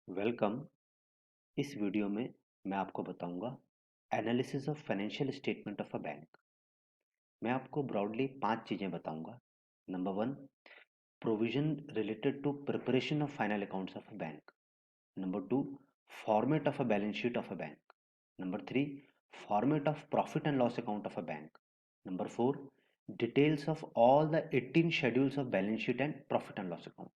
Welcome. इस video में मैं आपको बताऊंगा analysis of financial statement of a bank. मैं आपको ब्रॉडली 5 चीज़ें बताऊंगा। Number 1, provision related to preparation of final accounts of a bank. Number 2, format of a balance sheet of a bank. Number 3, format of profit and loss account of a bank. Number 4, details of all the 18 schedules of balance sheet and profit and loss account.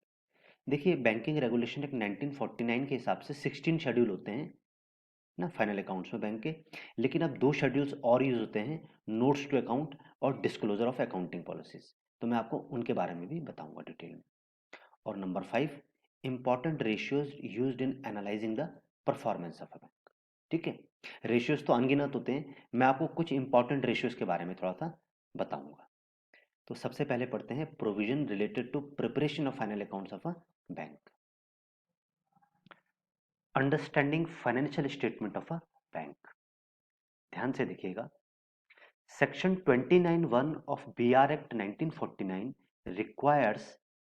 देखिए, banking regulation act 1949 के हिसाब से 16 schedule होते हैं ना final accounts में bank के। लेकिन अब 2 शेड्यूल्स और यूज होते हैं, नोट्स टू अकाउंट और डिस्क्लोजर ऑफ अकाउंटिंग पॉलिसीज। तो मैं आपको उनके बारे में भी बताऊंगा डिटेल में। और number 5, important ratios used in analysing the performance of a bank. ठीक है, रेशियोज तो अनगिनत होते हैं, मैं आपको कुछ इंपॉर्टेंट रेशियोज के बारे में थोड़ा सा बताऊंगा। तो सबसे पहले पढ़ते हैं provision related to preparation of final accounts of a bank. Understanding financial statement of a bank. ध्यान से देखिएगा, Section 29(1) of BR Act 1949 requires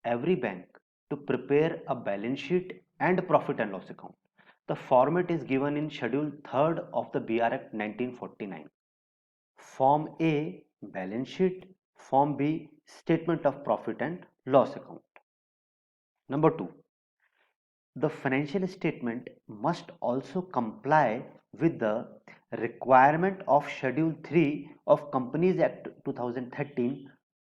every bank to prepare a balance sheet and profit and loss account. The format is given in Schedule 3rd of the BR Act 1949. Form A, balance sheet. Form B, statement of profit and loss account. Number 2, the financial statement must also comply with the requirement of Schedule 3 of Companies Act 2013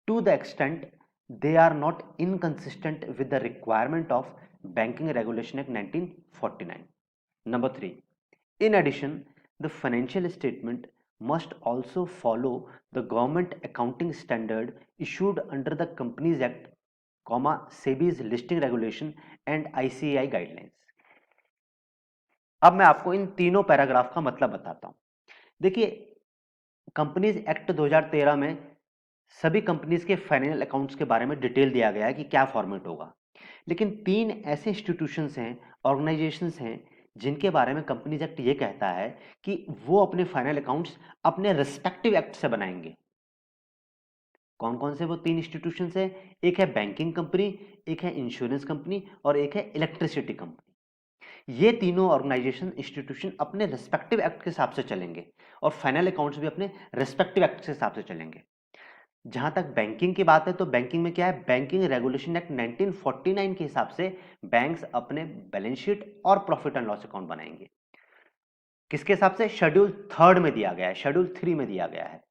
to the extent they are not inconsistent with the requirement of Banking Regulation Act 1949. Number 3, in addition, the financial statement must also follow the government accounting standard issued under the Companies Act, SEBI's listing regulation and ICAI guidelines. अब मैं आपको इन तीनों paragraph का मतलब बताता हूं। देखिए, companies act 2013 में सभी कंपनीज के फाइनेंशियल अकाउंट्स के बारे में डिटेल दिया गया है कि क्या फॉर्मेट होगा। लेकिन 3 ऐसे इंस्टीट्यूशंस हैं, ऑर्गेनाइजेशंस हैं, जिनके बारे में कंपनीज एक्ट ये कहता है कि वो अपने फाइनल अकाउंट्स अपने रिस्पेक्टिव एक्ट से बनाएंगे। कौन कौन से वो 3 इंस्टीट्यूशंस हैं? एक है बैंकिंग कंपनी, एक है इंश्योरेंस कंपनी और एक है इलेक्ट्रिसिटी कंपनी। ये तीनों ऑर्गेनाइजेशन इंस्टीट्यूशन अपने रिस्पेक्टिव एक्ट के हिसाब से चलेंगे और फाइनल अकाउंट्स भी अपने रिस्पेक्टिव एक्ट के हिसाब से चलेंगे। जहां तक बैंकिंग की बात है तो बैंकिंग में क्या है, बैंकिंग रेगुलेशन एक्ट 1949 के हिसाब से बैंक्स अपने बैलेंस शीट और प्रॉफिट एंड लॉस अकाउंट बनाएंगे। किसके हिसाब से? शेड्यूल 3rd में दिया गया है, शेड्यूल 3 में दिया गया है।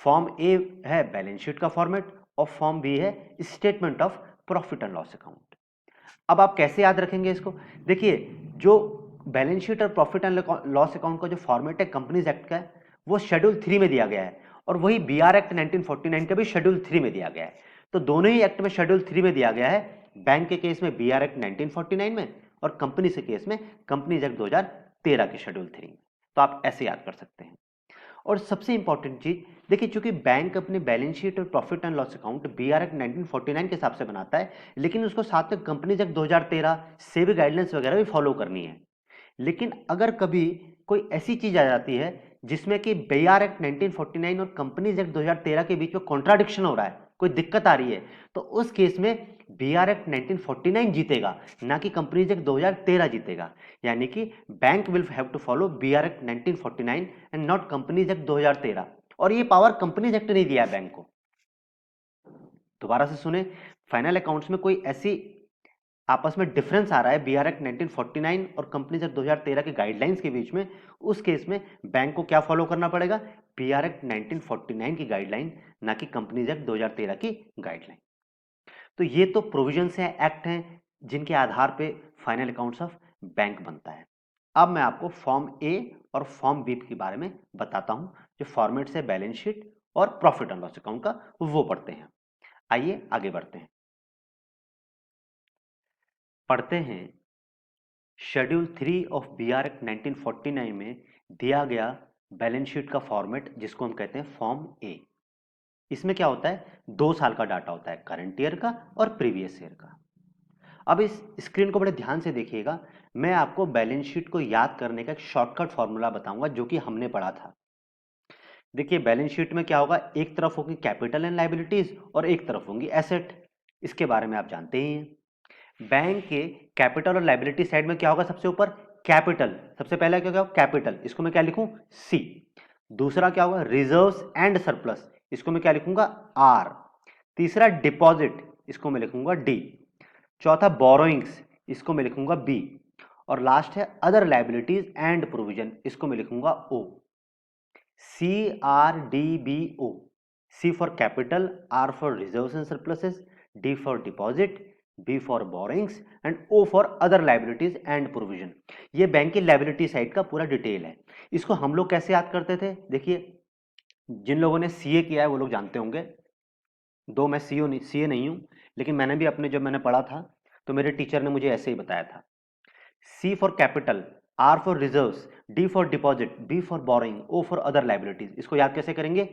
फॉर्म ए है बैलेंस शीट का फॉर्मेट और फॉर्म बी है statement of profit and loss account. अब आप कैसे याद रखेंगे इसको? देखिए, जो बैलेंस शीट और प्रॉफिट एंड लॉस अकाउंट का जो फॉर्मेट है कंपनीज एक्ट का, वो शेड्यूल 3 में दिया गया है और वही बीआर एक्ट 1949 का भी शेड्यूल 3 में दिया गया है। तो दोनों ही एक्ट में शेड्यूल 3 में दिया गया है, बैंक के केस में बीआर एक्ट 1949 में और कंपनी के केस में कंपनीज एक्ट 2013 के शेड्यूल 3 में। तो आप ऐसे याद कर सकते हैं। और सबसे इंपॉर्टेंट चीज, देखिए, चूंकि बैंक अपने बैलेंस शीट और profit and loss account BR act 1949 के हिसाब से बनाता है, लेकिन उसको साथ में कंपनीज एक्ट 2013 से भी गाइडलाइंस वगैरह भी फॉलो करनी है। लेकिन अगर कभी कोई ऐसी चीज आ जाती है जिसमें कि बीआर एक्ट 1949 और कंपनीज एक्ट 2013 के बीच में कॉन्ट्राडिक्शन हो रहा है, कोई दिक्कत आ रही है, तो उस केस में बीआर एक्ट 1949 जीतेगा, ना कि कंपनीज एक्ट 2013 जीतेगा। यानी कि bank will have to follow BR act 1949 and not companies act 2013। और ये पावर कंपनीज एक्ट ने दिया है बैंक को। दोबारा से सुने, फाइनल अकाउंट्स में कोई ऐसी आपस में डिफरेंस आ रहा है बीआर एक्ट 1949 और कंपनीज एक्ट 2013 के गाइडलाइंस के बीच में, उस केस में बैंक को क्या फॉलो करना पड़ेगा? बीआर एक्ट 1949 की गाइडलाइन, ना कि कंपनीज एक्ट 2013 की गाइडलाइन। तो ये तो प्रोविजंस हैं, एक्ट हैं, जिनके आधार पे फाइनल अकाउंट्स ऑफ बैंक बनता है। अब मैं आपको फॉर्म ए और फॉर्म बी के बारे में बताता हूं, जो फॉर्मेट से बैलेंस शीट और प्रॉफिट एंड लॉस अकाउंट का वो पढ़ते हैं। आइए आगे बढ़ते हैं, पढ़ते हैं। शेड्यूल 3 ऑफ बीआर एक्ट 1949 में दिया गया बैलेंस शीट का फॉर्मेट, जिसको हम कहते हैं फॉर्म ए। इसमें क्या होता है? 2 साल का डाटा होता है, करंट ईयर का और प्रीवियस ईयर का। अब इस स्क्रीन को बड़े ध्यान से देखिएगा, मैं आपको बैलेंस शीट को याद करने का एक शॉर्टकट फॉर्मूला बताऊंगा जो कि हमने पढ़ा था। देखिए, बैलेंस शीट में क्या होगा, एक तरफ होगी कैपिटल एंड लायबिलिटीज और एक तरफ होंगी एसेट। इसके बारे में आप जानते ही हैं। बैंक के कैपिटल और लायबिलिटी साइड में क्या होगा? सबसे ऊपर कैपिटल, सबसे पहला क्या होगा? कैपिटल, इसको मैं क्या लिखूं? सी। दूसरा क्या होगा? रिजर्व्स एंड सरप्लस, इसको मैं क्या लिखूंगा? आर। तीसरा डिपॉजिट, इसको मैं लिखूंगा डी। चौथा बोरोइंग्स, इसको मैं लिखूंगा बी। और लास्ट है अदर लायबिलिटीज एंड प्रोविजन, इसको मैं लिखूंगा ओ। CRDBO, C for capital, R for reserves and surpluses, D for deposit, B for borrowings and O for other liabilities and provision। ये बैंक की लाइबिलिटी साइड का पूरा detail है। इसको हम लोग कैसे याद करते थे? देखिए, जिन लोगों ने सीए किया है वो लोग जानते होंगे, दो मैं सीए नहीं हूं, लेकिन मैंने भी अपने जब मैंने पढ़ा था तो मेरे टीचर ने मुझे ऐसे ही बताया था। C for capital, R for reserves, D for deposit, B for borrowing, O for other liabilities। इसको याद कैसे करेंगे?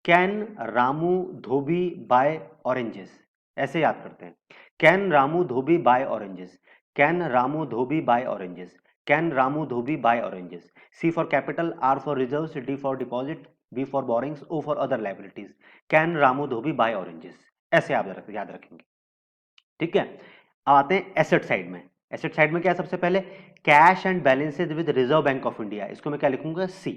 Can Ramu dhobi buy oranges, ऐसे याद करते हैं। Can Ramu dhobi buy oranges, can Ramu dhobi buy oranges, can Ramu dhobi buy oranges. C for capital, R for reserves, D for deposit, B for borrowings, O for other liabilities। Can Ramu dhobi buy oranges, ऐसे आप याद रखेंगे। ठीक है, अब आते हैं एसेट साइड में। एसेट साइड में क्या है? सबसे पहले cash and balances with Reserve Bank of India, इसको मैं क्या लिखूंगा? C.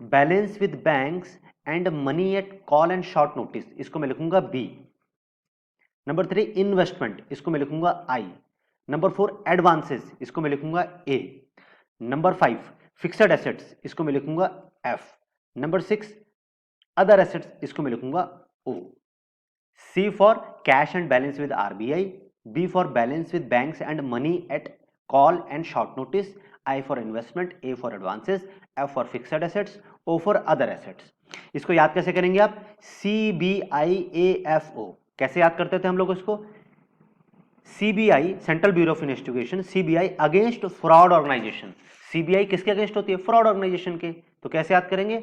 Balance with banks and money at call and short notice, इसको मैं लिखूंगा बी। नंबर 3 इन्वेस्टमेंट, इसको मैं लिखूंगा आई। नंबर 4 एडवांसेस, इसको मैं लिखूंगा ए। नंबर 5 फिक्स्ड एसेट्स, इसको मैं लिखूंगा एफ। नंबर 6 अदर एसेट्स, इसको मैं लिखूंगा ओ। C for cash and balance with RBI, B for balance with banks and money at call and short notice, I for investment, A for advances, F for fixed assets, O for other assets। इसको याद कैसे करेंगे आप? CBIAFO, कैसे याद करते थे हम लोग इसको? CBI central bureau of investigation, CBI against fraud organisation. CBI किसके अगेंस्ट होती है? फ्रॉड ऑर्गेनाइजेशन के। तो कैसे याद करेंगे?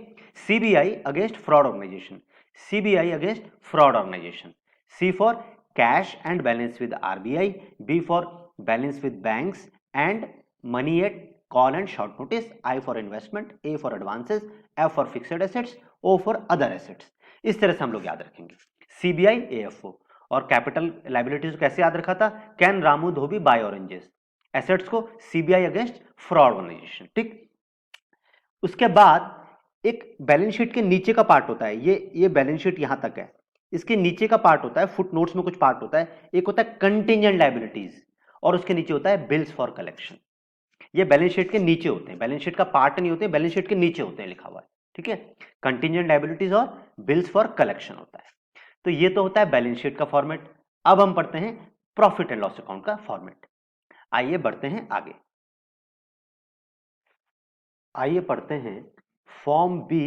CBI against fraud organisation, CBI against fraud organisation. C for cash and balance with RBI, B for balance with banks and money at call and short notice, I for investment, A for advances, F for fixed assets, O for other assets. इस तरह से हम लोग याद रखेंगे CBI AFO. और capital liabilities कैसे याद रखा था? Can Ramu dhobi buy oranges. Assets को सीबीआई अगेंस्ट फ्रॉड ऑर्गेनाइजेशन। ठीक, उसके बाद एक बैलेंस शीट के नीचे का पार्ट होता है, ये बैलेंस शीट यहां तक है, इसके नीचे का पार्ट होता है, फुट नोट्स में कुछ पार्ट होता है, एक होता है कंटिजेंट लाइबिलिटीज और उसके नीचे होता है बिल्स फॉर कलेक्शन। ये बैलेंस शीट के नीचे होते हैं, बैलेंस शीट का पार्ट नहीं होते, बैलेंस शीट के नीचे होते हैं लिखा हुआ है। ठीक है, कंटिजेंट लाइबिलिटीज और बिल्स फॉर कलेक्शन होता है। तो ये तो होता है बैलेंस शीट का फॉर्मेट। अब हम पढ़ते हैं प्रॉफिट एंड लॉस अकाउंट का फॉर्मेट। आइए बढ़ते हैं आगे। आइए पढ़ते हैं form B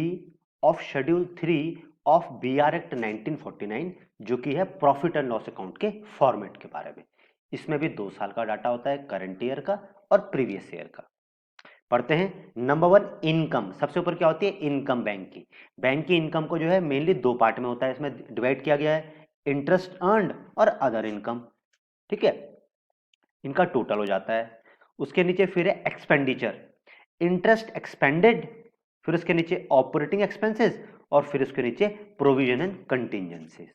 of schedule 3 of BR act 1949, जो कि है प्रॉफिट एंड लॉस अकाउंट के फॉर्मेट के बारे में। इसमें भी 2 साल का डाटा होता है, करंट ईयर का और प्रीवियस ईयर का। पढ़ते हैं। नंबर 1 इनकम, सबसे ऊपर क्या होती है? इनकम बैंक की इनकम को जो है मेनली 2 पार्ट में होता है, इसमें डिवाइड किया गया है, इंटरेस्ट अर्न्ड और अदर इनकम। ठीक है, इनका टोटल हो जाता है। उसके नीचे फिर है एक्सपेंडिचर, इंटरेस्ट एक्सपेंडेड, फिर उसके नीचे ऑपरेटिंग एक्सपेंसेस और फिर उसके नीचे प्रोविजन एंड कंटिजेंसीज।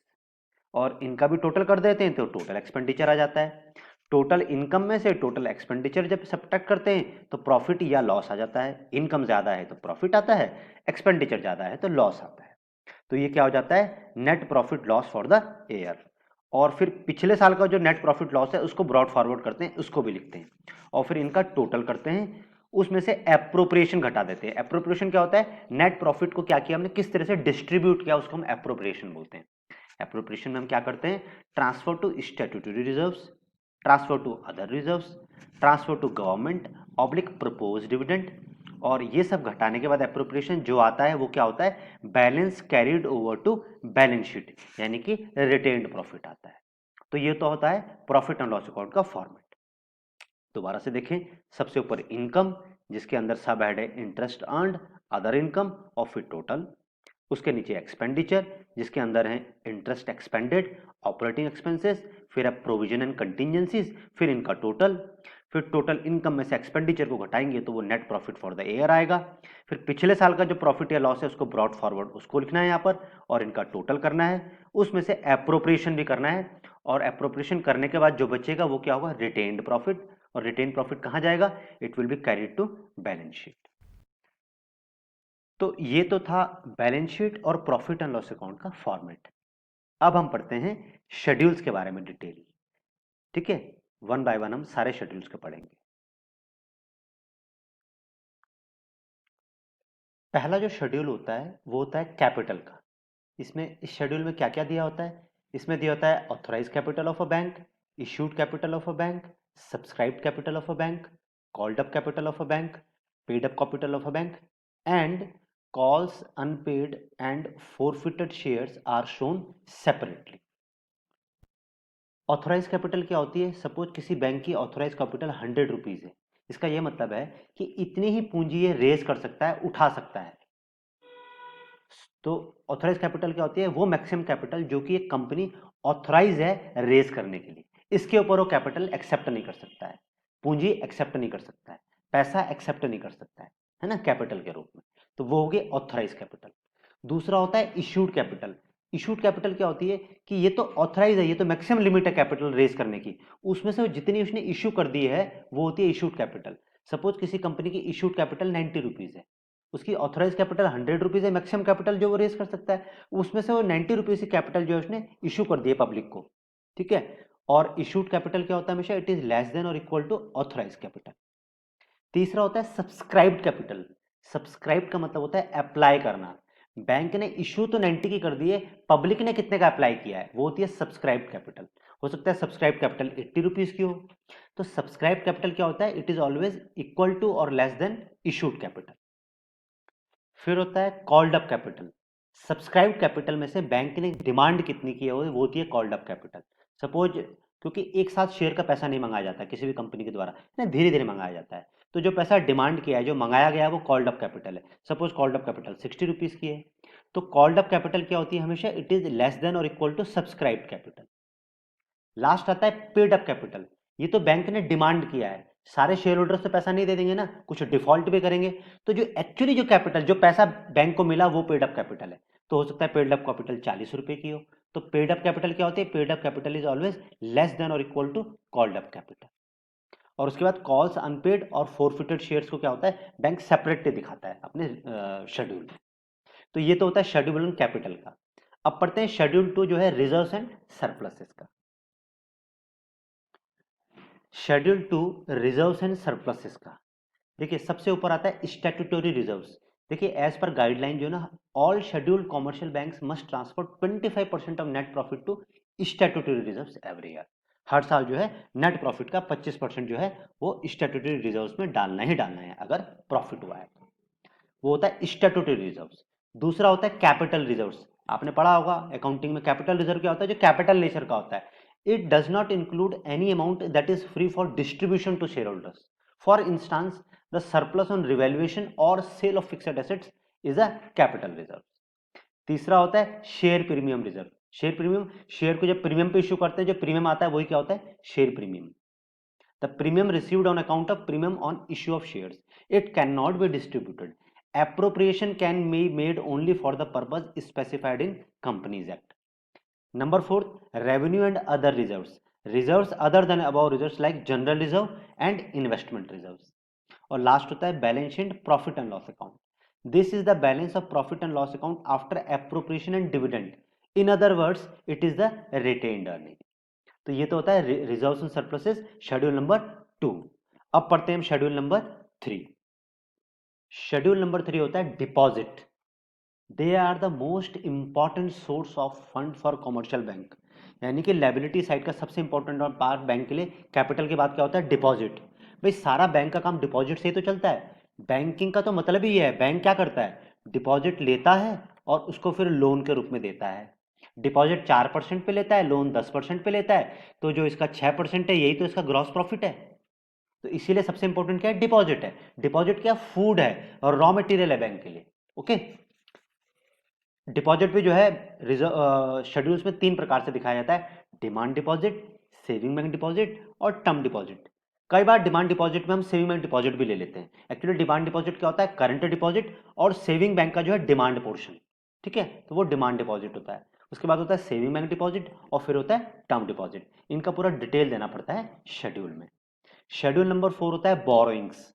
और इनका भी टोटल कर देते हैं तो टोटल एक्सपेंडिचर आ जाता है। टोटल इनकम में से टोटल एक्सपेंडिचर जब सब्ट्रैक्ट करते हैं तो प्रॉफिट या लॉस आ जाता है। इनकम ज्यादा है तो प्रॉफिट आता है, एक्सपेंडिचर ज्यादा है तो लॉस आता है। तो ये क्या हो जाता है? Net profit loss for the year. और फिर पिछले साल का जो नेट प्रॉफिट लॉस है उसको ब्रॉड फॉरवर्ड करते हैं, उसको भी लिखते हैं और फिर इनका टोटल करते हैं। उसमें से एप्रोप्रिएशन घटा देते हैं। एप्रोप्रिएशन क्या होता है? नेट प्रॉफिट को क्या किया हमने, किस तरह से डिस्ट्रीब्यूट किया, उसको हम एप्रोप्रिएशन बोलते हैं। एप्रोप्रिएशन में हम क्या करते हैं? Transfer to statutory reserves, transfer to other reserves, transfer to government oblique propose dividend. और ये सब घटाने के बाद एप्रोप्रिएशन जो आता है वो क्या होता है? Balance carried over to balance sheet, यानी कि रिटेन्ड प्रॉफिट आता है। तो ये तो होता है प्रॉफिट एंड लॉस अकाउंट का फॉर्मेट। दोबारा से देखें, सबसे ऊपर इनकम जिसके अंदर सब हेड है इंटरेस्ट अर्न्ड, अदर इनकम और फिर टोटल। उसके नीचे एक्सपेंडिचर जिसके अंदर है इंटरेस्ट एक्सपेंडेड, ऑपरेटिंग एक्सपेंसेस, फिर है प्रोविजन एंड कंटिजेंसीज, फिर इनका टोटल। फिर टोटल इनकम में से एक्सपेंडिचर को घटाएंगे तो वो net profit for the year आएगा। फिर पिछले साल का जो प्रॉफिट या लॉस है उसको ब्रॉट फॉरवर्ड उसको लिखना है यहाँ पर और इनका टोटल करना है, उसमें से एप्रोप्रिएशन भी करना है और एप्रोप्रिएशन करने के बाद जो बचेगा वो क्या होगा, रिटेन्ड प्रॉफिट। और रिटेन्ड प्रॉफिट कहाँ जाएगा, it will be carried to balance sheet. तो ये तो था बैलेंस शीट और प्रॉफिट एंड लॉस अकाउंट का फॉर्मेट। अब हम पढ़ते हैं शेड्यूल्स के बारे में डिटेल, ठीक है, वन बाय वन हम सारे शेड्यूल्स के पढ़ेंगे। पहला जो शेड्यूल होता है वो होता है कैपिटल का। इसमें इस शेड्यूल में क्या क्या दिया होता है, इसमें दिया होता है authorise capital of a bank, issued capital of a bank, subscribed capital of a bank, called up capital of a bank, paid up capital of a bank and calls unpaid and forfeited shares are shown separately. Authorise capital क्या होती है, suppose किसी bank की authorise capital 100 rupees है, इसका यह मतलब है कि इतनी ही पूंजी ये रेज कर सकता है, उठा सकता है। तो ऑथराइज कैपिटल क्या होती है, वो मैक्सिमम कैपिटल जो कि एक कंपनी ऑथराइज है रेज करने के लिए, इसके ऊपर वो कैपिटल एक्सेप्ट नहीं कर सकता है, पूंजी एक्सेप्ट नहीं कर सकता है, पैसा एक्सेप्ट नहीं कर सकता है ना, कैपिटल के रूप में। तो वो हो गए ऑथराइज कैपिटल। दूसरा होता है इश्यूड कैपिटल। इशूड कैपिटल क्या होती है कि ये तो ऑथराइज है, ये तो मैक्सिमम लिमिट है कैपिटल रेज करने की, उसमें से जितनी उसने इशू कर दी है वो होती है इशूड कैपिटल। सपोज किसी कंपनी की इशूड कैपिटल 90 रुपीज है, उसकी ऑथराइज कैपिटल 100 रुपीज है, मैक्सिमम कैपिटल जो वो रेज कर सकता है, उसमें से वो 90 रुपीज की कैपिटल जो है उसने इशू कर दी है पब्लिक को, ठीक है। और इशूड कैपिटल क्या होता है हमेशा, इट इज लेस देन और इक्वल टू ऑथराइज कैपिटल। तीसरा होता है सब्सक्राइब्ड कैपिटल। सब्सक्राइब का मतलब होता है अप्लाई करना। बैंक ने इशू तो 90 की कर दी है, पब्लिक ने कितने का अप्लाई किया है, वो होती है सब्सक्राइब कैपिटल। हो सकता है सब्सक्राइब कैपिटल 80 रुपीज की हो, तो सब्सक्राइब कैपिटल क्या होता है, it is always equal to और लेस देन इशूड कैपिटल। फिर होता है called up capital. Subscribe capital में से बैंक ने डिमांड कितनी की है वो होती है कॉल्ड अप कैपिटल। सपोज क्योंकि एक साथ शेयर का पैसा नहीं मंगाया जाता किसी भी कंपनी के द्वारा ना, धीरे धीरे मंगाया जाता है, तो जो पैसा डिमांड किया है, जो मंगाया गया है, वो कॉल्ड अप कैपिटल है। Suppose called up capital 60 rupees की है, तो कॉल्ड अप कैपिटल क्या होती है हमेशा, इट इज लेस देन और equal to subscribe capital. Last आता है पेड अप कैपिटल। ये तो बैंक ने डिमांड किया है, सारे शेयर होल्डर्स तो पैसा नहीं दे देंगे ना, कुछ डिफॉल्ट भी करेंगे, तो जो एक्चुअली जो कैपिटल, जो पैसा बैंक को मिला वो पेड अप कैपिटल है। तो हो सकता है पेड अप कैपिटल 40 रुपए की हो, तो पेड अप कैपिटल क्या होती है, paid up capital is always less than और equal to called up capital. और उसके बाद कॉल्स अनपेड और फोरफिटेड शेयर्स को क्या होता है, बैंक सेपरेटली दिखाता है अपने शेड्यूल। तो ये तो होता है शेड्यूल कैपिटल का। अब पढ़ते हैं शेड्यूल 2 जो है रिजर्व्स एंड सरप्लसेस का। शेड्यूल 2 रिजर्व्स एंड सरप्लसेस का, देखिए सबसे ऊपर आता है स्टैट्यूटरी रिजर्व्स। देखिए एज पर गाइडलाइन जो ना, all scheduled commercial banks must transfer 25% of net profit to statutory reserves every year. हर साल जो है नेट प्रॉफिट का 25% जो है वो स्टैट्यूटरी रिजर्व्स में डालना ही डालना है अगर प्रॉफिट हुआ है तो। वो होता है स्टैट्यूटरी रिजर्व्स। दूसरा होता है कैपिटल रिजर्व्स। आपने पढ़ा होगा अकाउंटिंग में कैपिटल रिजर्व क्या होता है, जो कैपिटल नेचर का होता है। It does not include any amount that is free for distribution to share holders. For instance the surplus on revaluation और sale of fixed assets is a capital reserve. तीसरा होता है share premium reserve. Share premium, share को जब premium पे issue करते हैं, जो प्रीमियम आता है वही क्या होता है, share premium. The premium received on account of premium on issue of shares. It cannot be distributed. Appropriation can be made only for the purpose specified in Companies Act. Number 4, revenue and other reserves. Reserves other than above reserves like general reserve and investment reserves. और last होता है balance sheet profit and loss account. This is the balance of profit and loss account after appropriation and dividend. In other words it is the retained earning. तो ये तो होता है reserves and surpluses schedule number 2। अब पढ़ते हैं हम schedule number 3। Schedule number 3 होता है deposit. They are the most important source of fund for commercial bank. यानी कि लायबिलिटी साइड का सबसे इंपॉर्टेंट पार्ट बैंक के लिए कैपिटल के बाद क्या होता है, डिपॉजिट। भाई सारा बैंक का काम डिपॉजिट से ही तो चलता है। बैंकिंग का तो मतलब ही है, बैंक क्या करता है, डिपॉजिट लेता है और उसको फिर लोन के रूप में देता है। डिपॉजिट 4% पे लेता है, लोन 10% पे लेता है, तो जो इसका 6% है यही तो इसका ग्रॉस प्रॉफिट है। तो इसीलिए सबसे इंपॉर्टेंट क्या है, डिपॉजिट है। डिपॉजिट क्या, फूड है और रॉ मटेरियल है बैंक के लिए। ओके, डिपॉजिट भी जो है रिजर्व शेड्यूल्स में 3 प्रकार से दिखाया जाता है, demand deposit, saving bank deposit और टर्म डिपॉजिट। कई बार डिमांड डिपॉजिट में हम सेविंग बैंक डिपॉजिट भी ले लेते हैं। एक्चुअली डिमांड डिपॉजिट क्या होता है, करंट डिपॉजिट और सेविंग बैंक का जो है डिमांड पोर्शन, ठीक है, तो वो डिमांड डिपॉजिट होता है। उसके बाद होता है सेविंग बैंक डिपॉजिट और फिर होता है टर्म डिपॉजिट। इनका पूरा डिटेल देना पड़ता है शेड्यूल में। शेड्यूल नंबर 4 होता है बोरोइंग्स।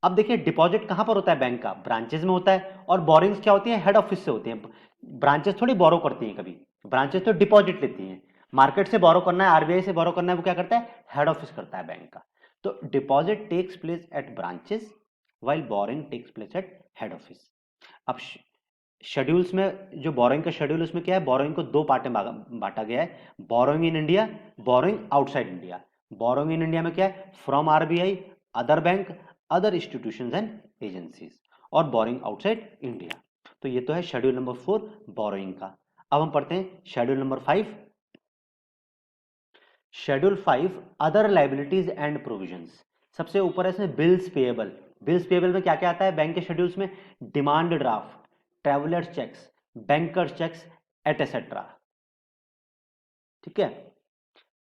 अब देखिए डिपॉजिट कहां पर होता है बैंक का, ब्रांचेस में होता है, और बोरिंग्स क्या होती है, हेड ऑफिस से होती हैं। ब्रांचेस थोड़ी बोरो करती हैं, कभी ब्रांचेस तो डिपॉजिट लेती हैं। मार्केट से बोरो करना है, आरबीआई से बोरो करना है, वो क्या करता है, हेड ऑफिस करता है बैंक का। तो deposit takes place at branches while borrowing takes place at head office. अब शेड्यूल्स में जो बोरोइंग का शेड्यूल, उसमें क्या है, बोरोइंग को दो पार्ट में बांटा गया है, borrowing in India, borrowing outside India. Borrowing in India में क्या है, from RBI, other bank, other institutions and agencies, और बोरोइंग आउटसाइड इंडिया। तो ये तो है शेड्यूल नंबर 4 बोरोइंग का। अब हम पढ़ते हैं schedule number 5। Schedule 5 other liabilities and provisions. सबसे ऊपर है इसमें बिल्स पेएबल। बिल्स पेएबल में क्या क्या आता है बैंक के शेड्यूल्स में, demand draft, travellers cheques, bankers cheques etcetera, ठीक है।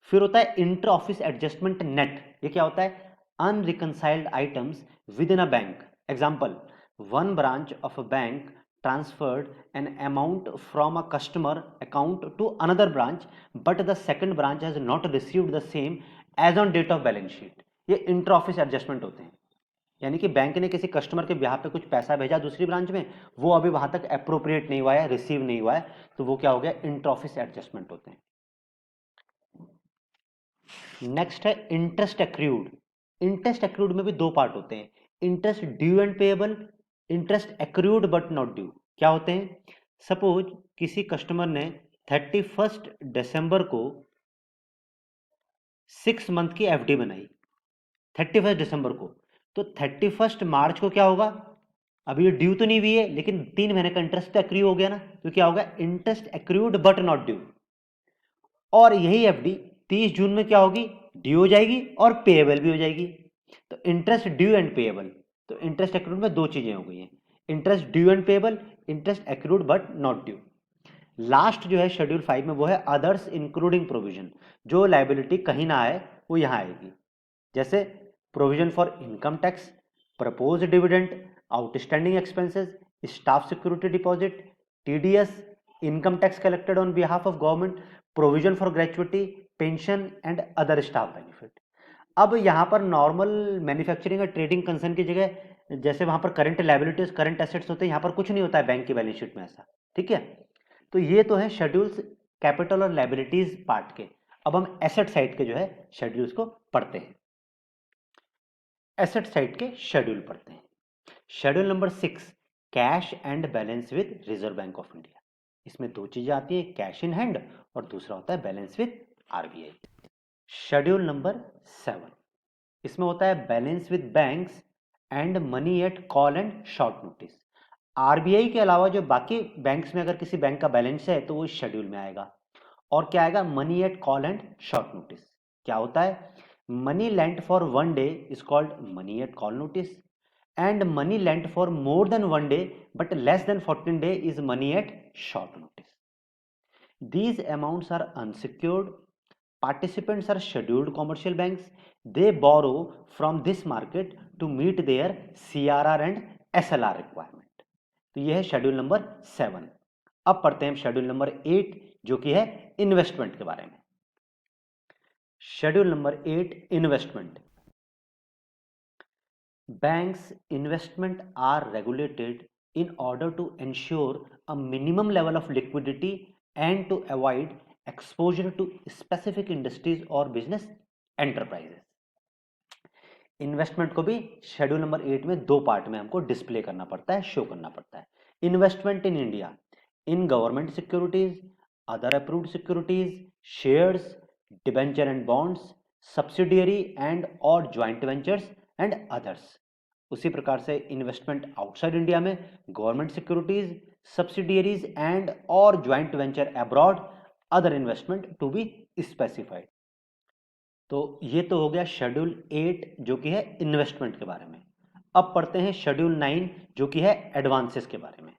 फिर होता है इंटर ऑफिस एडजस्टमेंट नेट। ये क्या होता है, unreconciled items within a bank. Example, one branch of a bank transferred an amount from a customer account to another branch but the second branch has not received the same as on date of balance sheet। ये inter office adjustment होते हैं, यानी कि bank ने किसी customer के ब्याह पे कुछ पैसा भेजा दूसरी ब्रांच में, वो अभी वहां तक अप्रोप्रिएट नहीं हुआ है, रिसीव नहीं हुआ है, तो वो क्या हो गया, इंटर ऑफिस एडजस्टमेंट होते हैं। नेक्स्ट है इंटरेस्ट एक्रूड। इंटरेस्ट एक्रूड में भी दो पार्ट होते हैं, interest due and payable, interest accrued but not due. क्या होते हैं, सपोज किसी कस्टमर ने 31 दिसंबर को 6 मंथ की एफडी बनाई, 31 दिसंबर को, तो 31 मार्च को क्या होगा, अभी ये ड्यू तो नहीं हुई है लेकिन 3 महीने का इंटरेस्ट एक्रू हो गया ना, तो क्या होगा, interest accrued but not due. और यही एफडी 30 जून में क्या होगी, ड्यू हो जाएगी और पेएबल भी हो जाएगी। तो इंटरेस्ट ड्यू एंड पेएबल, तो इंटरेस्ट एक्रूड में दो चीजें हो गई हैं, interest due and payable, interest accrued but not due. Last जो है शेड्यूल 5 में वो है अदर्स इंक्लूडिंग प्रोविजन। जो लाइबिलिटी कहीं ना आए वो यहां आएगी, जैसे provision for income tax, propose dividend, outstanding expenses, staff security deposit, TDS, income tax collected on behalf of government, provision for gratuity, pension and other staff benefit. अब यहां पर नॉर्मल मैन्युफैक्चरिंग और ट्रेडिंग कंसर्न की जगह जैसे वहां पर current liabilities, current assets होते हैं, यहां पर कुछ नहीं होता है बैंक की बैलेंस शीट में ऐसा, ठीक है। तो ये तो है शेड्यूल्स कैपिटल और लायबिलिटीज पार्ट के। अब हम एसेट साइड के जो है शेड्यूल्स को पढ़ते हैं। एसेट साइड के शेड्यूल पढ़ते हैं। Schedule number 6 cash and balance with Reserve Bank of India. इसमें दो चीजें आती है, कैश इन हैंड और दूसरा होता है balance with RBI. Schedule number 7, इसमें होता है balance with banks and money at call and short notice. RBI के अलावा जो बाकी बैंक्स में अगर किसी बैंक का बैलेंस है तो वो इस शेड्यूल में आएगा। और क्या आएगा, money at call and short notice. क्या होता है, money lent for 1 day is called money at call notice, and money lent for more than 1 day but less than 14 day is money at short notice. These amounts are unsecured. Participants are scheduled commercial banks. They borrow from this market to meet their CRR and SLR requirement. तो यह है schedule number 7। अब पढ़ते हैं schedule number 8 जो कि है investment के बारे में। Schedule number 8 investment. Banks investment are regulated in order to ensure a minimum level of liquidity and to avoid exposure to specific industries or business enterprises। Investment को भी शेड्यूल नंबर 8 में दो पार्ट में हमको display करना पड़ता है, show करना पड़ता है। Investment in India, in government securities, other approved securities, shares, debenture and bonds, subsidiary and और ज्वाइंट वेंचर्स एंड अदर्स। उसी प्रकार से इन्वेस्टमेंट आउटसाइड इंडिया में गवर्नमेंट सिक्योरिटीज, सब्सिडियरीज एंड और joint venture abroad, other investment to be specified. तो ये तो हो गया शेड्यूल 8 जो कि है इन्वेस्टमेंट के बारे में। अब पढ़ते हैं शेड्यूल 9 जो कि है एडवांसेस के बारे में।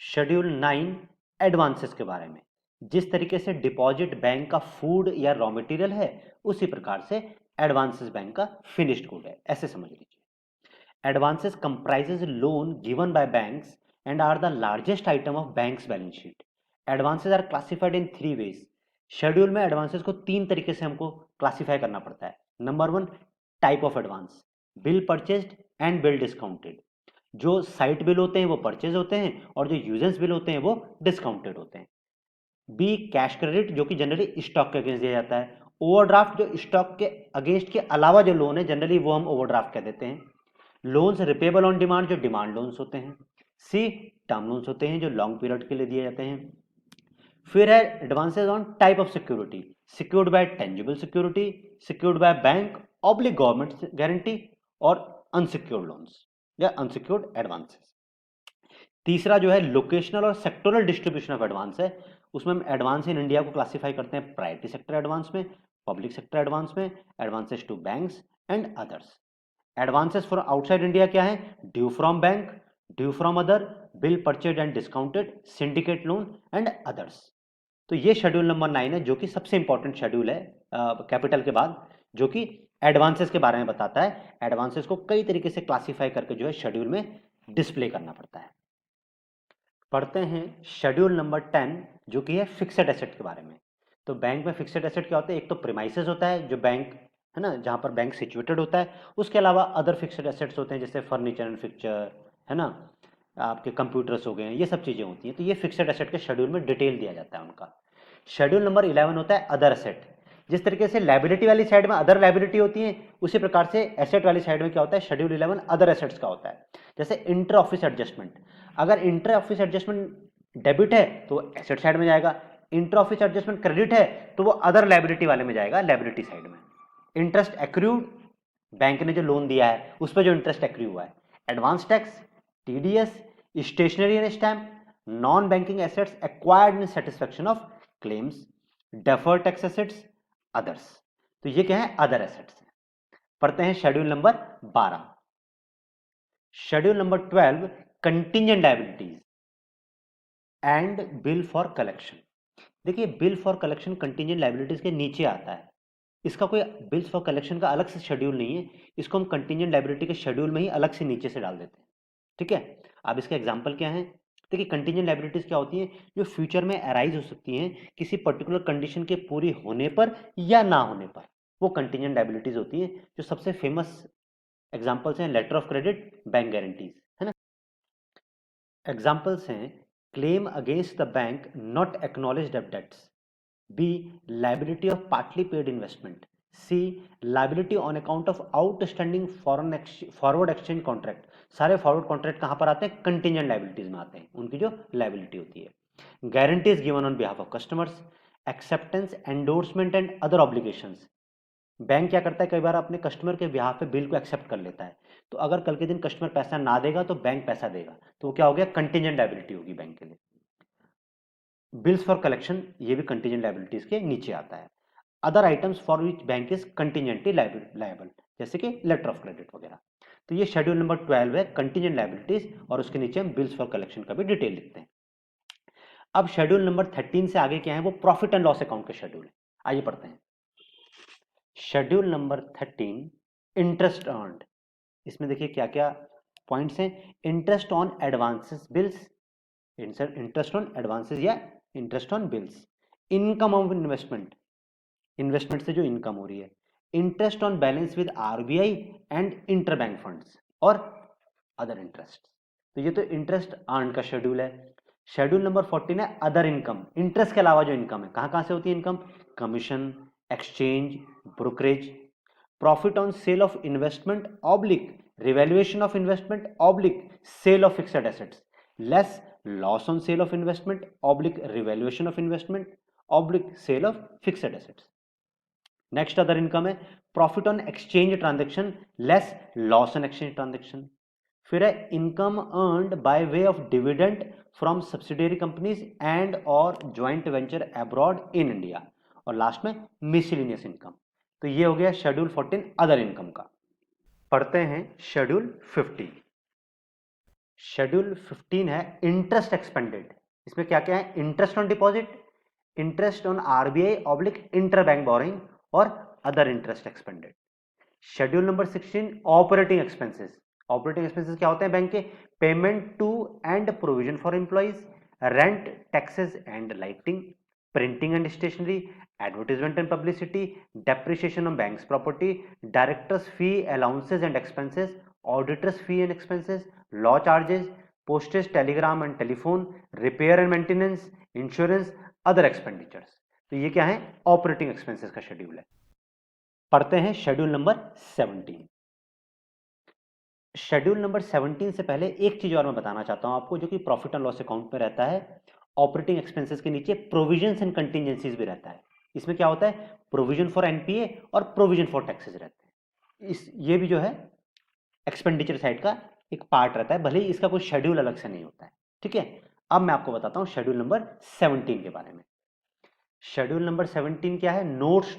शेड्यूल 9 एडवांसेस के बारे में। जिस तरीके से डिपॉजिट बैंक का फूड या रॉ मटेरियल है, उसी प्रकार से एडवांसेस बैंक का फिनिश्ड गुड है, ऐसे समझ लीजिए। Advances comprises loan given by banks and are the largest item of bank's balance sheet. Advances are classified in three ways. Schedule में एडवांसेस को तीन तरीके से हमको क्लासिफाई करना पड़ता है। Number one, type of advance, bill purchased and bill discounted. जो साइट बिल होते हैं वो परचेज होते हैं और जो यूजेंस बिल होते हैं वो डिस्काउंटेड होते हैं। बी, कैश क्रेडिट, जो कि जनरली स्टॉक के अगेंस्ट दिया जाता है। ओवरड्राफ्ट, जो स्टॉक के अगेंस्ट के अलावा जो लोन है जनरली वो हम ओवरड्राफ्ट कह देते हैं। लोन्स रिपेबल ऑन डिमांड, जो डिमांड लोन्स होते हैं। सी, टर्म लोन्स होते हैं जो लॉन्ग पीरियड के लिए दिए जाते हैं। फिर है advances on type of security, secured by tangible security, secured by bank oblique government guarantee, और अनसिक्योर्ड लोन्स या अनसिक्योर्ड एडवांसेस। तीसरा जो है लोकेशनल और सेक्टोरल डिस्ट्रीब्यूशन ऑफ एडवांस है। उसमें हम एडवांस इन इंडिया को क्लासिफाई करते हैं प्रायोरिटी सेक्टर एडवांस में, पब्लिक सेक्टर एडवांस में, advances to banks and others. Advances for outside India क्या है? Due from bank, due from other, bill purchase and discounted, syndicate loan and others. तो ये schedule number 9 है, जो कि सबसे इंपॉर्टेंट शेड्यूल है कैपिटल के बाद, जो कि एडवांसेस के बारे में बताता है। एडवांसेस को कई तरीके से क्लासिफाई करके जो है शेड्यूल में डिस्प्ले करना पड़ता है। पढ़ते हैं शेड्यूल नंबर 10, जो कि है फिक्सेड एसेट के बारे में। तो बैंक में फिक्सेड एसेट क्या होता है? एक तो प्रीमाइसेस होता है जो बैंक है ना, जहाँ पर बैंक सिचुएटेड होता है। उसके अलावा अदर फिक्सेड एसेट्स होते हैं जैसे फर्नीचर एंड फिक्चर है ना, आपके कंप्यूटर्स हो गए, ये सब चीज़ें होती हैं। तो ये फिक्सेड एसेट के शेड्यूल में डिटेल दिया जाता है उनका। शेड्यूल नंबर 11 होता है अदर एसेट। जिस तरीके से लाइबिलिटी वाली साइड में अदर लाइबिलिटी होती है, उसी प्रकार से एसेट वाली साइड में क्या होता है? शेड्यूल 11 अदर एसेट्स का होता है। जैसे इंटर ऑफिस एडजस्टमेंट, अगर इंटर ऑफिस एडजस्टमेंट डेबिट है तो एसेट साइड में जाएगा, इंटर ऑफिस एडजस्टमेंट क्रेडिट है तो वो अदर लाइबिलिटी वाले में जाएगा, लाइबिलिटी साइड में। इंटरेस्ट एक्रूड, बैंक ने जो लोन दिया है उस पर जो इंटरेस्ट एक्रू हुआ है। Advance tax, TDS, stationery and stamp, non banking assets acquired in satisfaction of claims, deferred tax assets, others. तो ये क्या है? Other assets. पढ़ते हैं schedule number 12। Schedule number 12, contingent liabilities and bill for collection. देखिए, bill for collection contingent liabilities के नीचे आता है। इसका कोई बिल्स फॉर कलेक्शन का अलग से शेड्यूल नहीं है, इसको हम कंटिजेंट लायबिलिटी के शेड्यूल में ही अलग से नीचे से डाल देते हैं। ठीक है, अब इसका एग्जांपल क्या है? देखिए, कंटिजेंट लायबिलिटीज क्या होती हैं? जो फ्यूचर में अराइज हो सकती हैं किसी पर्टिकुलर कंडीशन के पूरी होने पर या ना होने पर, वो कंटिजेंट लायबिलिटीज होती हैं। जो सबसे फेमस एग्जांपल्स हैं letter of credit, bank guarantees, है ना। एग्जांपल्स हैं claim against the bank not acknowledged debts, B liability of partly paid investment, C liability on account of outstanding forward exchange contract. सारे forward contract कहां पर आते हैं? Contingent liabilities में आते हैं, उनकी जो लाइबिलिटी होती है। Guarantees given on behalf of customers, acceptance, endorsement and other obligations. Bank क्या करता है? कई बार अपने कस्टमर के बिहाफ पे बिल को एक्सेप्ट कर लेता है, तो अगर कल के दिन कस्टमर पैसा ना देगा तो बैंक पैसा देगा, तो वो क्या हो गया? कंटिजेंट लायबिलिटी होगी बैंक के लिए। बिल्स फॉर कलेक्शन, ये भी कंटिजेंट लायबिलिटीज के नीचे आता है। Other items for which bank is contingently liable, जैसे कि लेटर ऑफ क्रेडिट वगैरह। तो ये शेड्यूल नंबर 12 है, कंटिजेंट लायबिलिटीज, और उसके नीचे हम बिल्स फॉर कलेक्शन का भी डिटेल लिखते हैं। अब शेड्यूल नंबर 13 से आगे क्या है? वो प्रॉफिट एंड लॉस अकाउंट के शेड्यूल है। आइए पढ़ते हैं। Schedule number 13, interest earned. इसमें देखिए क्या क्या पॉइंट्स हैं। Interest on advances bills, interest on advances या interest on bills, income of investment, investment से जो इनकम हो रही है, interest on balance with RBI and interbank funds, और अदर इंटरेस्ट। तो ये तो इंटरेस्ट अर्न का शेड्यूल है। शेड्यूल नंबर 14 है अदर इनकम, इंटरेस्ट के अलावा जो इनकम है, कहां कहां से होती है income? Commission, exchange, brokerage, profit on sale of investment oblique revaluation of investment oblique sale of fixed assets, less loss on sale of investment oblique revaluation of investment oblique sale of fixed assets. Next other income है profit on exchange transaction less loss on exchange transaction. फिर है income earned by way of dividend from subsidiary companies and और joint venture abroad in India, और last में miscellaneous income. तो ये हो गया शेड्यूल 14 अदर इनकम का। पढ़ते हैं शेड्यूल 15। शेड्यूल 15 है इंटरेस्ट एक्सपेंडेड। इसमें क्या क्या है? Interest on deposit, interest on RBI/interbank borrowing or other interest expended. Schedule number 16 operating expenses. Operating expenses क्या होते हैं बैंक के? Payment to and provision for employees, rent, taxes and lighting, printing and stationery, advertisement and publicity, depreciation of banks property, directors fee, allowances and expenses, auditors fee and expenses, law charges, postage, telegram and telephone, repair and maintenance, insurance, other expenditures. तो ये क्या है? Operating expenses का schedule है. पढ़ते हैं schedule number 17. Schedule number 17 से पहले एक चीज और मैं बताना चाहता हूं आपको, जो कि प्रॉफिट एंड लॉस अकाउंट में रहता है. ऑपरेटिंग एक्सपेंसेस के नीचे प्रोविजंस एंड कंटिजेंसीज भी रहता है. इसमें क्या होता है? प्रोविजन फॉर एनपीए और प्रोविजन फॉर टैक्सेस रहते हैं. ये भी जो है एक्सपेंडिचर साइड का एक पार्ट रहता है, भले ही इसका कोई शेड्यूल अलग से नहीं होता है. ठीक है, अब मैं आपको बताता हूं शेड्यूल नंबर 17 के बारे में. शेड्यूल नंबर 17 क्या है? नोट्स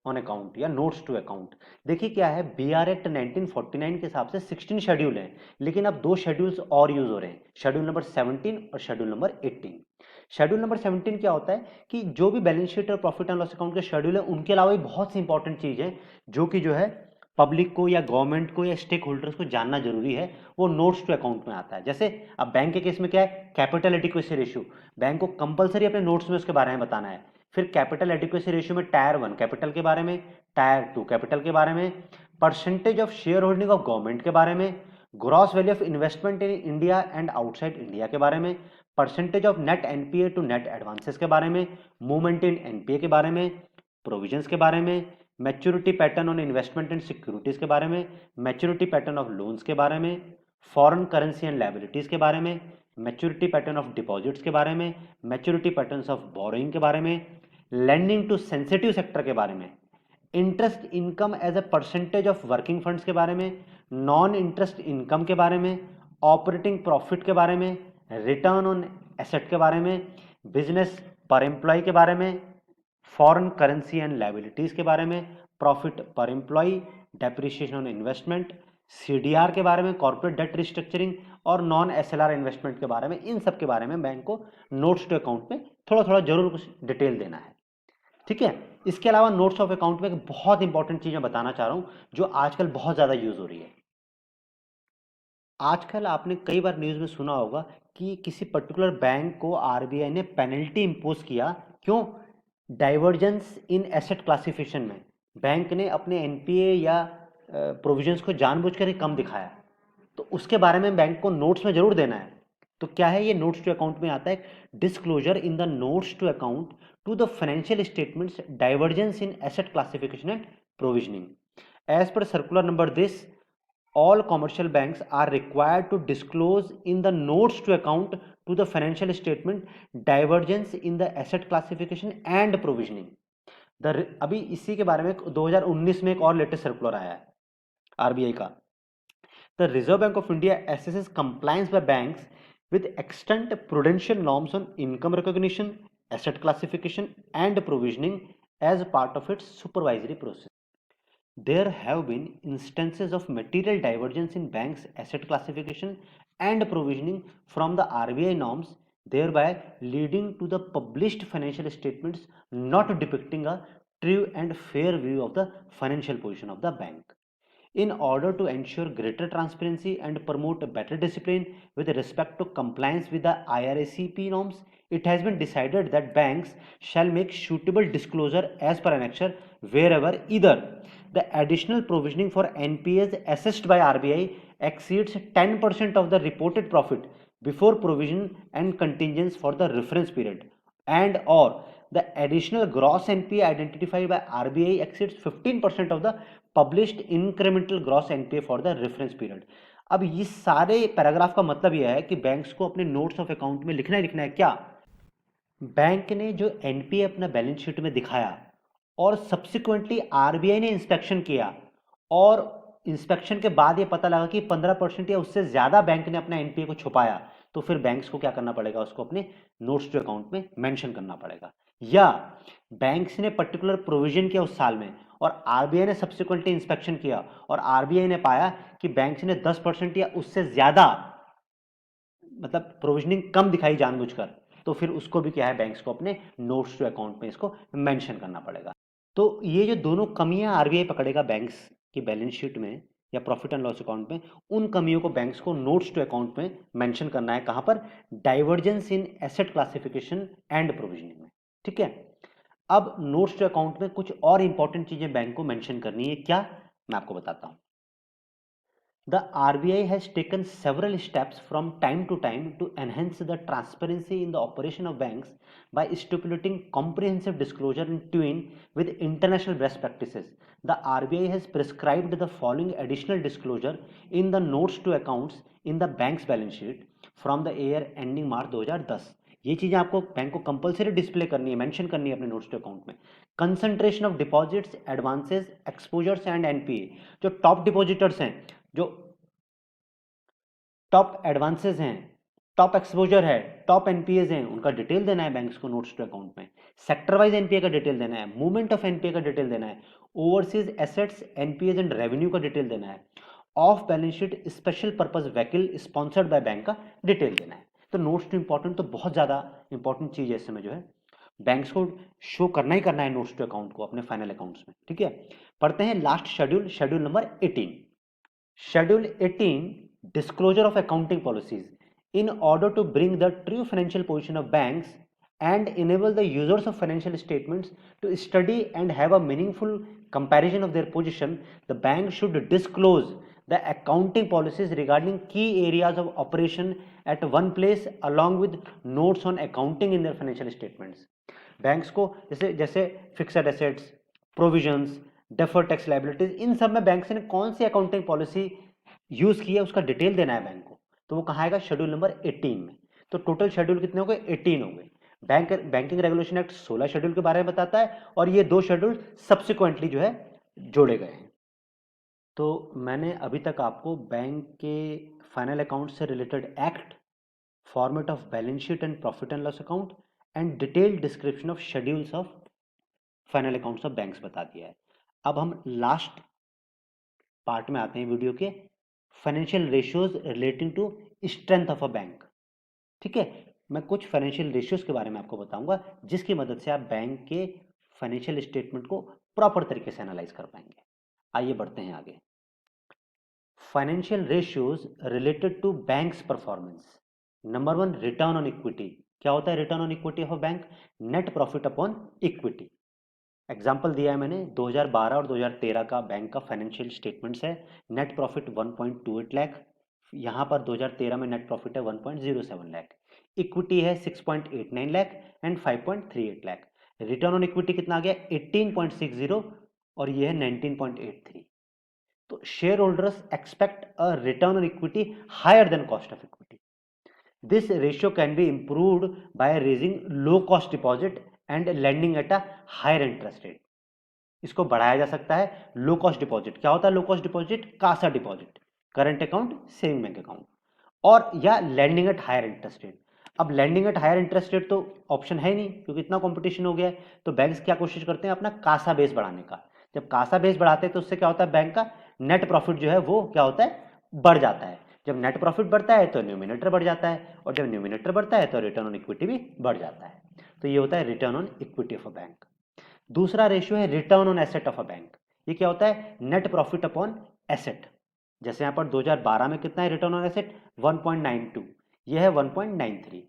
ऑन अकाउंट या नोट्स टू अकाउंट. देखिए क्या है, बीआर एक्ट 1949 के हिसाब से 16 शेड्यूल हैं, लेकिन अब 2 शेड्यूल्स और यूज हो रहे हैं, शेड्यूल नंबर 17 और शेड्यूल नंबर 18. शेड्यूल नंबर 17 क्या होता है कि जो भी बैलेंस शीट और प्रॉफिट एंड लॉस अकाउंट के शेड्यूल है, उनके अलावा भी बहुत सी इंपॉर्टेंट चीज है जो कि जो है पब्लिक को या गवर्नमेंट को या स्टेक होल्डर्स को जानना जरूरी है, वो नोट्स टू अकाउंट में आता है. जैसे अब बैंक के केस में क्या है? Capital adequacy ratio. बैंक को कंपलसरी अपने नोट्स में उसके बारे में बताना है. फिर कैपिटल एडिक्वेसी रेशियो में टायर 1 कैपिटल के बारे में, टायर 2 कैपिटल के बारे में, percentage of share holding of government के बारे में, gross value of investment in India and outside India के बारे में, percentage of net NPA to net advances के बारे में, मूवमेंट इन एनपीए के बारे में, प्रोविजंस के बारे में, maturity pattern on investment and securities के बारे में, मैच्योरिटी पैटर्न ऑफ लोन्स के बारे में, फॉरेन करेंसी एंड लायबिलिटीज के बारे में, मैच्योरिटी पैटर्न ऑफ डिपॉजिट्स के बारे में, मैच्योरिटी पैटर्न्स ऑफ बोरोइंग के बारे में, लैंडिंग टू सेंसिटिव सेक्टर के बारे में, interest income as a percentage of working funds के बारे में, नॉन इंटरेस्ट इनकम के बारे में, ऑपरेटिंग प्रॉफिट के बारे में, रिटर्न ऑन एसेट के बारे में, बिजनेस पर एम्प्लॉय के बारे में, फॉरेन करेंसी एंड लायबिलिटीज के बारे में, profit per employee, depreciation on investment, CDR के बारे में, कॉर्पोरेट डेट रिस्ट्रक्चरिंग और नॉन एसएलआर इन्वेस्टमेंट के बारे में. इन सब के बारे में बैंक को नोट्स टू अकाउंट में थोड़ा थोड़ा जरूर कुछ डिटेल देना है. ठीक है, इसके अलावा नोट्स ऑफ अकाउंट में एक बहुत इंपॉर्टेंट चीज मैं बताना चाह रहा हूं जो आजकल बहुत ज्यादा यूज हो रही है. आजकल आपने कई बार न्यूज में सुना होगा कि किसी पर्टिकुलर बैंक को आरबीआई ने पेनल्टी इंपोज किया. क्यों? डाइवर्जेंस इन एसेट क्लासिफिकेशन में बैंक ने अपने एनपीए या प्रोविजंस को जानबूझकर ही कम दिखाया, तो उसके बारे में बैंक को नोट्स में जरूर देना है. तो क्या है ये? नोट्स टू अकाउंट में आता है, disclosure in the notes to account to the financial statements divergence in asset classification and provisioning. As per circular number this, all commercial banks are required to disclose in the notes to account to the financial statement divergence in the asset classification and provisioning. अभी इसी के बारे में 2019 में एक और latest circular आया है आरबीआई का. The Reserve Bank of India assesses compliance by banks with extant prudential norms on income recognition, asset classification and provisioning as part of its supervisory process. There have been instances of material divergence in banks' asset classification and provisioning from the RBI norms, thereby leading to the published financial statements not depicting a true and fair view of the financial position of the bank. In order to ensure greater transparency and promote better discipline with respect to compliance with the IRACP norms, it has been decided that banks shall make suitable disclosure as per annexure wherever either the additional provisioning for NPAs assessed by RBI exceeds 10% of the reported profit before provision and contingents for the reference period, and or the additional gross NPA identified by RBI exceeds 15% of the published incremental gross NPA for the reference period. अब ये सारे paragraph का मतलब यह है कि banks को अपने नोट्स ऑफ अकाउंट में लिखना है क्या? बैंक ने जो एनपीए अपना बैलेंस शीट में दिखाया और सब्सिक्वेंटली आरबीआई ने इंस्पेक्शन किया और इंस्पेक्शन के बाद ये पता लगा कि 15% या उससे ज्यादा बैंक ने अपना एनपीए को छुपाया, तो फिर बैंक्स को क्या करना पड़ेगा? उसको अपने नोट्स टू अकाउंट में मेंशन करना पड़ेगा. या बैंक्स ने पर्टिकुलर प्रोविजन किया उस साल में और आरबीआई ने सब्सिक्वेंटली इंस्पेक्शन किया और आरबीआई ने पाया कि बैंक्स ने 10% या उससे ज्यादा मतलब प्रोविजनिंग कम दिखाई जानबूझकर, तो फिर उसको भी क्या है, बैंक्स को अपने नोट्स टू अकाउंट में इसको मेंशन करना पड़ेगा। तो ये जो दोनों कमियां आरबीआई पकड़ेगा बैंक्स की बैलेंस शीट में या प्रॉफिट एंड लॉस अकाउंट में, उन कमियों को बैंक्स को नोट्स टू अकाउंट में मेंशन करना है। कहां पर? Divergence in asset classification and provisioning में। ठीक है, अब नोट्स टू अकाउंट में कुछ और इंपॉर्टेंट चीजें बैंक को मेंशन करनी है। क्या, मैं आपको बताता हूं। The RBI has taken several steps from time to time to enhance the transparency in the operation of banks by stipulating comprehensive disclosure in tune with international best practices. The RBI has prescribed the following additional disclosure in the notes to accounts in the bank's balance sheet from the year ending March 2010. ये चीजें आपको bank को compulsory display करनी है, mention करनी है अपने notes to account में। Concentration of deposits, advances, exposures and NPA. जो टॉप डिपॉजिटर्स हैं, जो टॉप एडवांसेस हैं, टॉप एक्सपोजर है, टॉप एनपीएज हैं, उनका डिटेल देना है बैंक्स को नोट्स टू अकाउंट में। सेक्टर वाइज एनपीए का डिटेल देना है, मूवमेंट ऑफ एनपीए का डिटेल देना है, overseas assets, NPAs and revenue का डिटेल देना है, of balance sheet special purpose vehicle sponsored by bank का डिटेल देना है। तो नोट्स टू इंपॉर्टेंट, तो बहुत ज्यादा इंपॉर्टेंट चीज है इस समय जो है, बैंक्स को शो करना ही करना है नोट्स टू अकाउंट को अपने फाइनल अकाउंट्स में। ठीक है, पढ़ते हैं last schedule, schedule number 18। Schedule 18, disclosure of accounting policies. In order to bring the true financial position of banks and enable the users of financial statements to study and have a meaningful comparison of their position, the bank should disclose the accounting policies regarding key areas of operation at one place along with notes on accounting in their financial statements. Banks को जैसे जैसे fixed assets, provisions, deferred tax liabilities, इन सब में banks ने कौन सी accounting policy use किया उसका डिटेल देना है बैंक को। तो वो कहाँ आएगा? शेड्यूल नंबर 18 में। तो टोटल शेड्यूल कितने हो गए? 18 हो गए। बैंकिंग रेगुलेशन एक्ट 16 शेड्यूल के बारे में बताता है और ये 2 शेड्यूल सब्सिक्वेंटली जो है जोड़े गए हैं। तो मैंने अभी तक आपको बैंक के फाइनल अकाउंट से related act, format of balance sheet and profit and loss account and detailed description of schedules of final accounts of banks बता दिया है। अब हम लास्ट पार्ट में आते हैं वीडियो के, financial ratios relating to strength of a bank. ठीक है, मैं कुछ फाइनेंशियल रेशियोज के बारे में आपको बताऊंगा जिसकी मदद से आप बैंक के फाइनेंशियल स्टेटमेंट को प्रॉपर तरीके से एनालाइज कर पाएंगे। आइए बढ़ते हैं आगे। Financial ratios related to banks performance. Number 1, return on equity. क्या होता है return on equity of a bank? Net profit upon equity. Example दिया है मैंने 2012 और 2013 का बैंक का फाइनेंशियल स्टेटमेंट्स है। नेट प्रॉफिट 1.28 लाख, यहाँ पर 2013 में नेट प्रॉफिट है 1.07 लाख। इक्विटी है 6.89 lakh and 5.38 lakh. Return on equity कितना आ गया? 18.60 और ये है 19.83। तो share holders expect a return on equity higher than cost of equity. This ratio can be improved by raising low cost deposit and lending at a higher interest rate. इसको बढ़ाया जा सकता है। लो कॉस्ट डिपॉजिट क्या होता है? Low cost deposit CASA deposit, current account, saving bank account, और या lending at higher interest rate. अब lending at higher interest rate तो ऑप्शन है नहीं क्योंकि इतना कंपटीशन हो गया है। तो बैंक्स क्या कोशिश करते हैं? अपना कासा बेस बढ़ाने का। जब कासा बेस बढ़ाते हैं तो उससे क्या होता है? बैंक का नेट प्रॉफिट जो है वो क्या होता है? बढ़ जाता है। जब नेट प्रॉफिट बढ़ता है तो न्यूमिनेटर बढ़ जाता है और जब न्यूमिनेटर बढ़ता है तो रिटर्न ऑन इक्विटी भी बढ़ जाता है। तो ये होता है return on equity of a bank. दूसरा रेशियो है return on asset of a bank. ये क्या होता है? Net profit upon asset. जैसे यहां पर 2012 में कितना है रिटर्न ऑन एसेट? 1.92, ये है 1.93।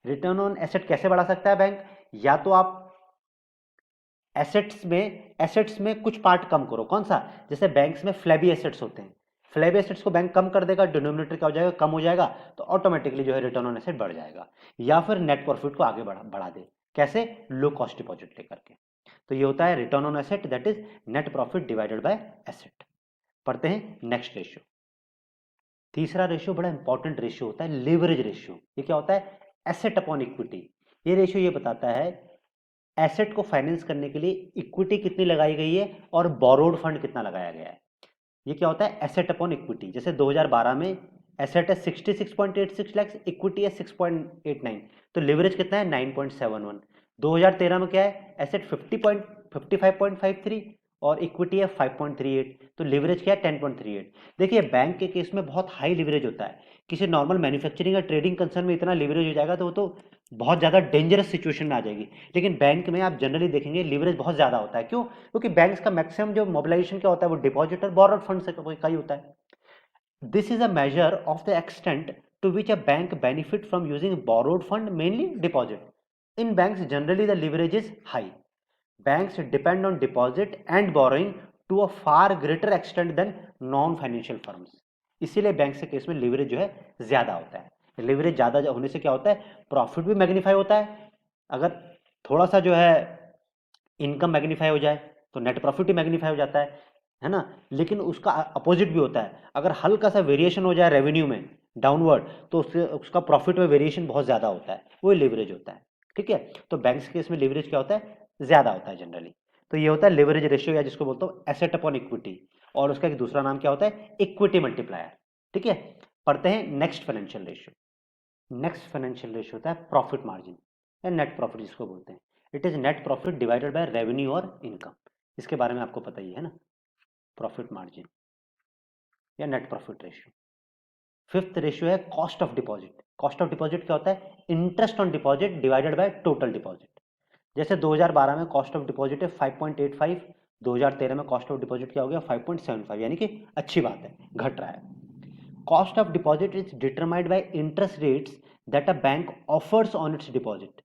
रिटर्न ऑन एसेट कैसे बढ़ा सकता है बैंक? या तो आप एसेट्स में कुछ पार्ट कम करो। कौन सा? जैसे बैंक्स में फ्लैबी एसेट्स होते हैं, फ्लैबी एसेट्स को बैंक कम कर देगा, डिनोमिनेटर क्या हो जाएगा? कम हो जाएगा, तो ऑटोमेटिकली जो है रिटर्न ऑन एसेट बढ़ जाएगा। या फिर नेट प्रॉफिट को आगे बढ़ा दे। कैसे? लो कॉस्ट डिपॉजिट लेकर के। तो ये होता है return on asset, that is net profit divided bye asset. पढ़ते हैं नेक्स्ट रेशियो। तीसरा रेशियो बड़ा इंपॉर्टेंट रेशियो होता है, लीवरेज रेशियो। ये क्या होता है? Asset upon equity. ये रेशियो ये बताता है एसेट को फाइनेंस करने के लिए इक्विटी कितनी लगाई गई है और बोरोड फंड कितना लगाया गया है। ये क्या होता है? Asset upon equity. जैसे 2012 में एसेट है 66.86 लाख, इक्विटी है 6.89, तो लिवरेज कितना है? 9.71। 2013 में क्या है? एसेट 55.53 और इक्विटी है 5.38, तो लिवरेज क्या है? 10.38। देखिए बैंक के केस में बहुत हाई लिवरेज होता है। किसी नॉर्मल मैन्युफैक्चरिंग या ट्रेडिंग कंसर्न में इतना लिवरेज हो जाएगा तो वो तो बहुत ज़्यादा डेंजरस सिचुएशन में आ जाएगी। लेकिन बैंक में आप जनरली देखेंगे लिवरेज बहुत ज़्यादा होता है। क्यों? क्योंकि बैंक्स का मैक्सिमम जो मोबिलाइजेशन क्या होता है वो डिपॉजिट और बोरोड फंड से का ही होता है। This is a measure of the extent to which a bank benefit from using borrowed fund, mainly deposit. In banks generally the leverage is high. Banks depend on deposit and borrowing to a far greater extent than non financial firms. इसीलिए bank के case में leverage जो है ज्यादा होता है। Leverage ज्यादा होने से क्या होता है, प्रॉफिट भी मैग्नीफाई होता है। अगर थोड़ा सा जो है इनकम मैग्नीफाई हो जाए तो नेट प्रॉफिट ही मैग्नीफाई हो जाता है ना। लेकिन उसका अपोजिट भी होता है, अगर हल्का सा वेरिएशन हो जाए रेवेन्यू में डाउनवर्ड तो उससे उसका प्रॉफिट में वेरिएशन बहुत ज्यादा होता है, वो लिवरेज होता है। ठीक है, तो बैंक्स के केस में लिवरेज क्या होता है, ज्यादा होता है जनरली। तो ये होता है लिवरेज रेशियो, या जिसको बोलते हो एसेट अपॉन इक्विटी, और उसका एक दूसरा नाम क्या होता है, इक्विटी मल्टीप्लायर। ठीक है, पढ़ते हैं next financial ratio. Next financial ratio होता है प्रॉफिट मार्जिन या नेट प्रॉफिट जिसको बोलते हैं। It is net profit divided by revenue और इनकम। इसके बारे में आपको पता ही है ना, प्रॉफिट मार्जिन या net profit ratio. Fifth ratio है cost of deposit. Cost of deposit क्या होता है, interest on deposit divided by total deposit. जैसे 2012 में कॉस्ट ऑफ डिपॉजिट है 5.85, 2013 में कॉस्ट ऑफ डिपॉजिट क्या हो गया 5.75, यानी कि अच्छी बात है, घट रहा है। Cost of deposit is determined by interest rates that a bank offers on it's deposit.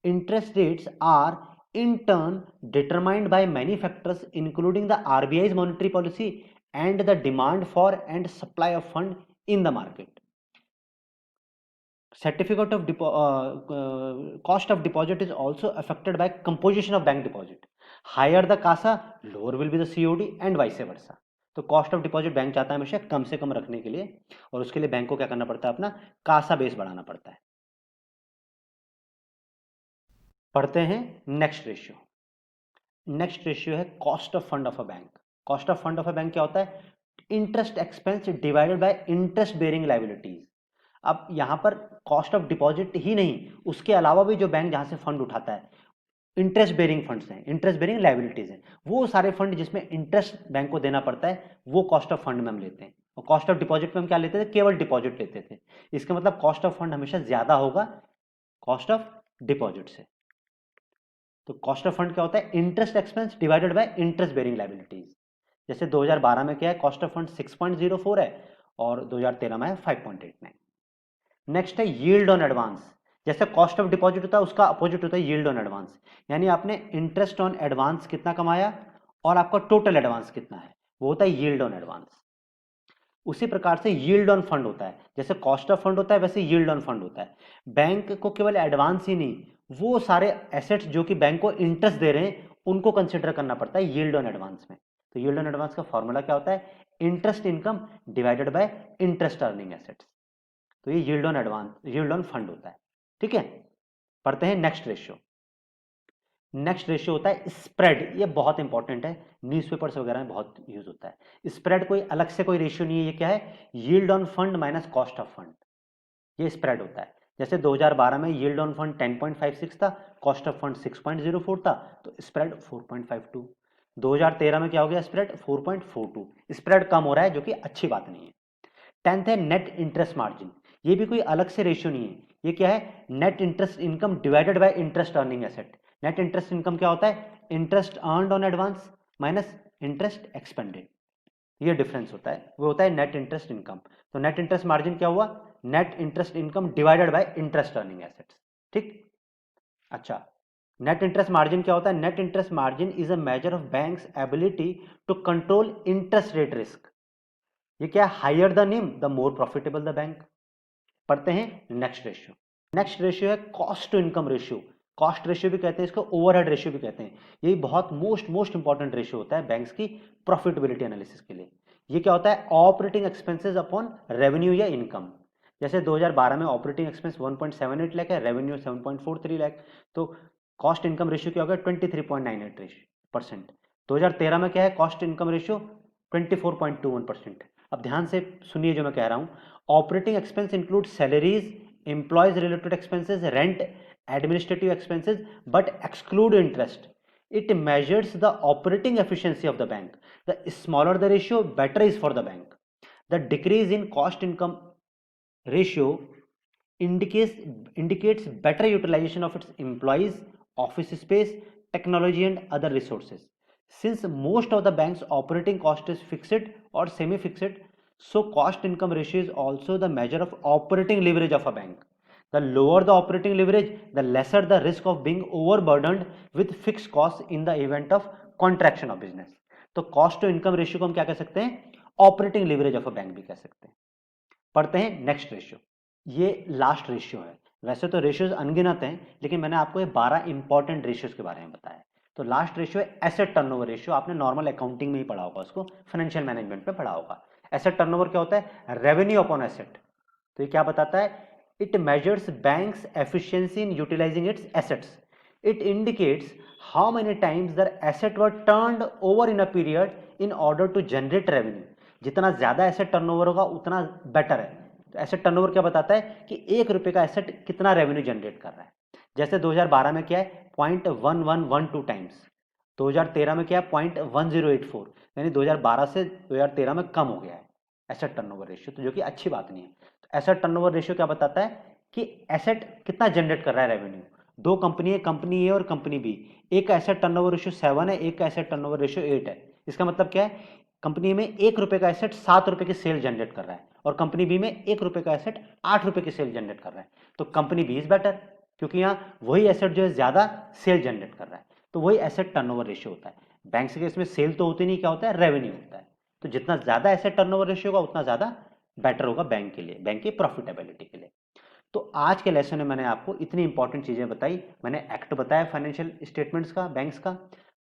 Interest rates are in turn determined by many factors including the RBI's monetary policy and the demand for and supply of fund in the market. Certificate of cost of deposit is also affected by composition of bank deposit. Higher the CASA, lower will be the COD and vice versa. तो cost of deposit bank चाहता है हमेशा कम से कम रखने के लिए, और उसके लिए बैंक को क्या करना पड़ता है, अपना कासा बेस बढ़ाना पड़ता है। पढ़ते हैं नेक्स्ट रेशियो। नेक्स्ट रेशियो है cost of fund of a bank. Cost of fund of a bank क्या होता है, interest expense divided by interest bearing liabilities. अब यहां पर कॉस्ट ऑफ डिपॉजिट ही नहीं, उसके अलावा भी जो बैंक जहां से फंड उठाता है, इंटरेस्ट बेरिंग फंड्स हैं, इंटरेस्ट बेरिंग लायबिलिटीज हैं, वो सारे फंड जिसमें इंटरेस्ट बैंक को देना पड़ता है वो कॉस्ट ऑफ फंड में हम लेते हैं। और कॉस्ट ऑफ डिपॉजिट में हम क्या लेते थे, केवल डिपॉजिट लेते थे। इसका मतलब कॉस्ट ऑफ फंड हमेशा ज्यादा होगा कॉस्ट ऑफ डिपॉजिट से। तो कॉस्ट ऑफ फंड क्या होता है, interest expense divided by interest bearing liabilities. जैसे 2012 में क्या है, कॉस्ट ऑफ फंड 6.04 है और 2013 में है 5.89। नेक्स्ट है यील्ड ऑन एडवांस। जैसे कॉस्ट ऑफ डिपॉजिट होता है उसका अपोजिट होता है यील्ड ऑन एडवांस, यानी आपने इंटरेस्ट ऑन एडवांस कितना कमाया और आपका टोटल एडवांस कितना है, वो होता है यील्ड ऑन एडवांस। उसी प्रकार से यील्ड ऑन फंड होता है, जैसे कॉस्ट ऑफ फंड होता है वैसे यील्ड ऑन फंड होता है। बैंक को केवल एडवांस ही नहीं, वो सारे एसेट्स जो कि बैंक को इंटरेस्ट दे रहे हैं उनको कंसिडर करना पड़ता है यील्ड ऑन एडवांस में। तो यील्ड ऑन एडवांस का फॉर्मूला क्या होता है, interest income divided by interest earning assets. तो ये yield on advance, yield on fund होता है। ठीक है, पढ़ते हैं नेक्स्ट रेशियो। नेक्स्ट रेशियो होता है स्प्रेड। ये बहुत इंपॉर्टेंट है, न्यूज़पेपर्स वगैरह में बहुत यूज होता है। स्प्रेड कोई अलग से कोई रेशियो नहीं है, ये क्या है, yield on fund minus cost of fund, ये स्प्रेड होता है। जैसे 2012 में यील्ड ऑन फंड 10.56 था, कॉस्ट ऑफ फंड 6.04 था, तो स्प्रेड 4.52। 2013 में क्या हो गया, स्प्रेड 4.42। स्प्रेड कम हो रहा है जो कि अच्छी बात नहीं है। 10th है नेट इंटरेस्ट मार्जिन। ये भी कोई अलग से रेशियो नहीं है, ये क्या है, net interest income divided by interest earning asset. Net interest income क्या होता है, interest earned on advance minus interest expended, ये डिफरेंस होता है, वो होता है नेट इंटरेस्ट इनकम। तो नेट इंटरेस्ट मार्जिन क्या हुआ, net interest income divided by interest earning assets. ठीक, अच्छा, नेट इंटरेस्ट मार्जिन क्या होता है, net interest margin is a measure of banks ability to control interest rate risk. ये क्या, higher the NIM the more profitable the bank. पढ़ते हैं next ratio. Next ratio है cost to income ratio. Cost ratio भी कहते हैं इसको, overhead ratio भी कहते हैं। यही बहुत मोस्ट इंपॉर्टेंट रेशियो होता है बैंक्स की प्रॉफिटेबिलिटी एनालिसिस के लिए। ये क्या होता है, ऑपरेटिंग एक्सपेंसेस अपॉन रेवेन्यू या इनकम। जैसे 2012 में ऑपरेटिंग एक्सपेंस 1.78 लाख है, रेवेन्यू 7.43 लाख, तो कॉस्ट इनकम रेशियो क्या होगा, 23.98%। 2013 में क्या है, कॉस्ट इनकम रेशियो 24.21%। अब ध्यान से सुनिए जो मैं कह रहा हूं, operating expense include salaries, employees related expenses, rent, administrative expenses, but exclude interest. It measures the operating efficiency of the bank. The smaller the ratio, better is for the bank. The decrease in cost income ratio indicates better utilization of its employees, office space, technology and other resources. Since most of the bank's operating cost is fixed or semi-fixed, so cost income ratio is also the measure of operating leverage of a bank. The lower the operating leverage, the lesser the risk of being overburdened with fixed costs in the event of contraction of business. तो cost to income ratio को हम क्या कह सकते हैं? Operating leverage of a bank भी कह सकते हैं। पढ़ते हैं नेक्स्ट रेशियो। ये लास्ट रेशियो है। वैसे तो रेशियोज अनगिनत हैं, लेकिन मैंने आपको ये 12 इंपॉर्टेंट रेशियोज के बारे में बताया। तो लास्ट रेशियो है एसेट टर्नओवर रेशियो। आपने नॉर्मल अकाउंटिंग में ही पढ़ा होगा, उसको फाइनेंशियल मैनेजमेंट में पढ़ा होगा। एसेट टर्नओवर क्या होता है? Revenue upon asset. तो ये क्या बताता है? It measures banks efficiency in utilising its assets. It indicates how many times the asset were turned over in a period in order to generate revenue. जितना ज्यादा एसेट टर्नओवर होगा उतना better है। तो एसेट टर्नओवर क्या बताता है कि 1 रुपए का एसेट कितना रेवेन्यू जनरेट कर रहा है। जैसे 2012 में क्या है? 0.1112 टाइम्स। 2013 में क्या है? 0.1084, यानी 2012 से 2013 में कम हो गया है एसेट टर्नओवर रेशियो, तो जो कि अच्छी बात नहीं है। तो एसेट टर्नओवर रेशियो क्या बताता है कि एसेट कितना जनरेट कर रहा है रेवेन्यू। दो कंपनी है, कंपनी ए और कंपनी बी। एक का एसेट टर्नओवर रेशियो 7 है, एक का एसेट टर्नओवर रेशियो 8 है। इसका मतलब क्या है? कंपनी में 1 रुपए का एसेट 7 रुपए की सेल जनरेट कर रहा है, और कंपनी बी में 1 रुपए का एसेट 8 रुपए की सेल जनरेट कर रहा है। तो कंपनी बी इज बेटर, क्योंकि यहाँ वही एसेट जो है ज्यादा सेल जनरेट कर रहा है। तो वही एसेट टर्नओवर रेशियो होता है। बैंक के केस में सेल तो होती नहीं, क्या होता है? रेवेन्यू होता है। तो जितना ज्यादा एसेट टर्नओवर रेशियो होगा उतना ज्यादा बेटर होगा बैंक के लिए, बैंक की प्रॉफिटेबिलिटी के लिए। तो आज के लेसन में मैंने आपको इतनी इंपॉर्टेंट चीजें बताई। मैंने एक्ट बताया फाइनेंशियल स्टेटमेंट्स का, बैंक्स का,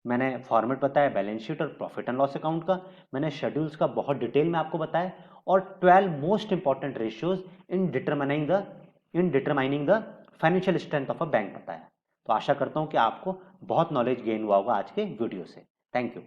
मैंने फॉर्मेट बताया बैलेंस शीट और प्रॉफिट एंड लॉस अकाउंट का, मैंने शेड्यूल्स का बहुत डिटेल में आपको बताया, और 12 most important ratios in determining the financial strength of a bank बताया। तो आशा करता हूं कि आपको बहुत नॉलेज गेन हुआ होगा आज के वीडियो से। Thank you.